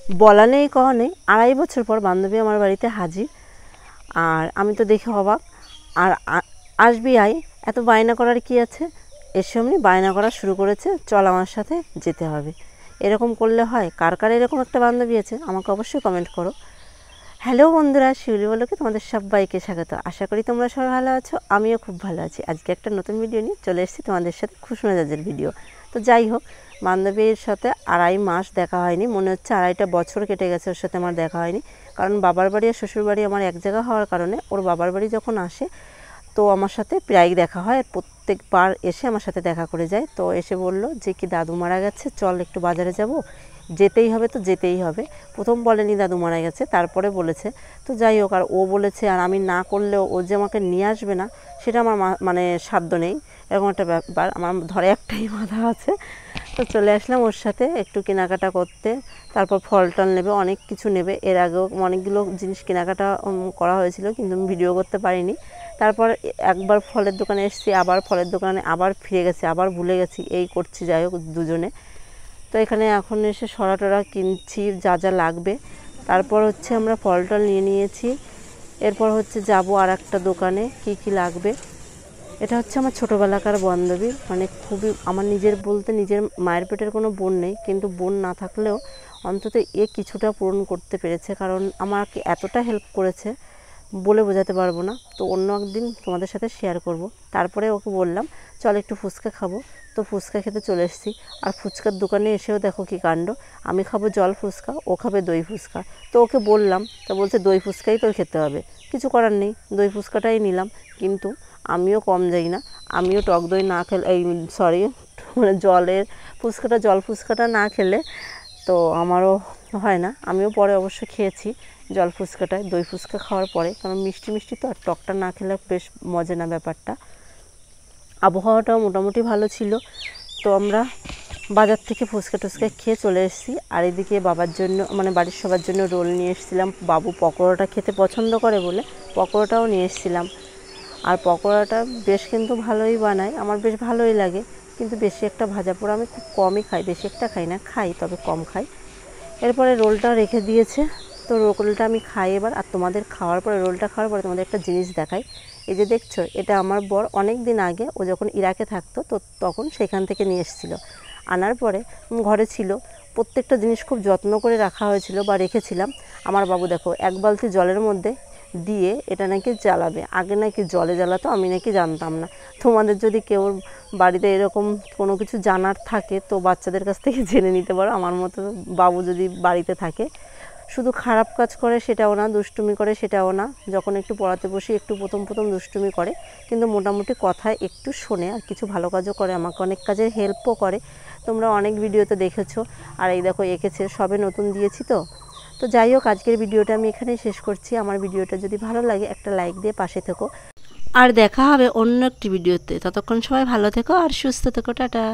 বলা নেই কওয়া নেই, 2.5 বছর পর বান্ধবী আমার বাড়িতে হাজির। আর আমি তো দেখে অবাক। আর আসবি আয়, এত বায়না করার কি আছে? এর সামনে বায়না করা শুরু করেছে, চল আমার সাথে যেতে হবে। এরকম করলে হয়? কার কার এরকম একটা বান্ধবী আছে আমাকে অবশ্যই কমেন্ট করো। হ্যালো বন্ধুরা, শিউলি বলকে তোমাদের সবাইকে স্বাগত। আশা করি তোমরা সবাই ভালো আছো, আমিও খুব ভালো আছি। আজকে একটা নতুন ভিডিও নিয়ে চলে এসেছি তোমাদের সাথে, খুশি মেজাজের ভিডিও। তো যাই হোক, বান্ধবীর সাথে 2.5 মাস দেখা হয়নি, মনে হচ্ছে 2.5টা বছর কেটে গেছে ওর সাথে আমার দেখা হয়নি। কারণ বাবার বাড়ি আর শ্বশুর বাড়ি আমার এক জায়গা হওয়ার কারণে ওর বাবার বাড়ি যখন আসে তো আমার সাথে প্রায়ই দেখা হয়। প্রত্যেকবার এসে আমার সাথে দেখা করে যায়। তো এসে বলল যে কি দাদু মারা গেছে, চল একটু বাজারে যাব। যেতেই হবে তো যেতেই হবে। প্রথম বলেনি দাদু মারা গেছে, তারপরে বলেছে। তো যাই হোক, আর ও বলেছে, আর আমি না করলেও ও যে আমাকে নিয়ে আসবে না সেটা আমার মানে সাধ্য নেই, এরকম একটা ব্যাপার আমার ধরে একটাই মাথা আছে। তো চলে আসলাম ওর সাথে একটু কেনাকাটা করতে। তারপর ফল টল নেবে, অনেক কিছু নেবে। এর আগেও অনেকগুলো জিনিস কেনাকাটা করা হয়েছিল, কিন্তু আমি ভিডিও করতে পারিনি। তারপর একবার ফলের দোকানে এসেছি, আবার ফলের দোকানে আবার ফিরে গেছি, আবার ভুলে গেছি, এই করছি। যাই হোক দুজনে তো এখানে এখন এসে সরা টরা কিনছি যা যা লাগবে। তারপর হচ্ছে আমরা ফল টল নিয়ে নিয়েছি। এরপর হচ্ছে যাব আর একটা দোকানে, কি কি লাগবে। এটা হচ্ছে আমার ছোটোবেলাকার বান্ধবী, মানে খুবই আমার নিজের বলতে, নিজের মায়ের পেটের কোনো বোন নেই, কিন্তু বোন না থাকলেও অন্তত এ কিছুটা পূরণ করতে পেরেছে। কারণ আমাকে এতটা হেল্প করেছে বলে বোঝাতে পারবো না। তো অন্য একদিন তোমাদের সাথে শেয়ার করব। তারপরে ওকে বললাম চল একটু ফুচকা খাবো। তো ফুচকা খেতে চলে এসেছি। আর ফুচকার দোকানে এসেও দেখো কী কাণ্ড, আমি খাবো জল ফুচকা, ও খাবে দই ফুচকা। তো ওকে বললাম, তা বলছে দই ফুচকাই তোর খেতে হবে। কিছু করার নেই, দই ফুচকাটাই নিলাম। কিন্তু আমিও কম যাই না, আমিও টক দই না খেলে, এই সরি, মানে জলের ফুচকাটা, জল ফুচকাটা না খেলে তো আমারও হয় না। আমিও পরে অবশ্য খেয়েছি জল ফুচকাটায়, দই ফুচকা খাওয়ার পরে, কারণ মিষ্টি মিষ্টি তো, আর টকটা না খেলে বেশ মজা না ব্যাপারটা। আবহাওয়াটাও মোটামুটি ভালো ছিল। তো আমরা বাজার থেকে ফুচকা টুচকা খেয়ে চলে এসেছি। আর এদিকে বাবার জন্য, মানে বাড়ির সবার জন্য রোল নিয়ে এসেছিলাম। বাবু পকোড়াটা খেতে পছন্দ করে বলে পকোড়াটাও নিয়ে এসেছিলাম। আর পকোড়াটা বেশ কিন্তু ভালোই বানায়, আমার বেশ ভালোই লাগে। কিন্তু বেশি একটা ভাজা পোড়া আমি খুব কমই খাই, বেশি একটা খাই না, খাই তবে কম খাই। এরপরে রোলটা রেখে দিয়েছে, তো রোলটা আমি খাই এবার। আর তোমাদের খাওয়ার পরে, রোলটা খাওয়ার পরে তোমাদের একটা জিনিস দেখাই। এই যে দেখছো, এটা আমার বর অনেক দিন আগে, ও যখন ইরাকে থাকতো তো তখন সেখান থেকে নিয়ে এসেছিলো। আনার পরে ঘরে ছিল, প্রত্যেকটা জিনিস খুব যত্ন করে রাখা হয়েছিল বা রেখেছিলাম। আমার বাবু দেখো, 1 বালতি জলের মধ্যে দিয়ে এটা নাকি জ্বালাবে। আগে নাকি জলে জ্বালাতো, আমি নাকি জানতাম না। তোমাদের যদি কেউ বাড়িতে এরকম কোনো কিছু জানার থাকে তো বাচ্চাদের কাছ থেকে জেনে নিতে পারো। আমার মতো বাবু যদি বাড়িতে থাকে, শুধু খারাপ কাজ করে সেটাও না, দুষ্টুমি করে সেটাও না। যখন একটু পড়াতে বসি একটু প্রথম প্রথম দুষ্টুমি করে, কিন্তু মোটামুটি কথায় একটু শোনে, আর কিছু ভালো কাজও করে, আমাকে অনেক কাজের হেল্পও করে। তোমরা অনেক ভিডিওতে দেখেছো। আর এই দেখো এঁকেছে, সবে নতুন দিয়েছি তো। তো যাই হোক, আজকের ভিডিওটা আমি এখানেই শেষ করছি। আমার ভিডিওটা যদি ভালো লাগে একটা লাইক দিয়ে পাশে থেকো। আর দেখা হবে অন্য একটি ভিডিওতে। ততক্ষণ সবাই ভালো থেকো আর সুস্থ থেকো, টাটা।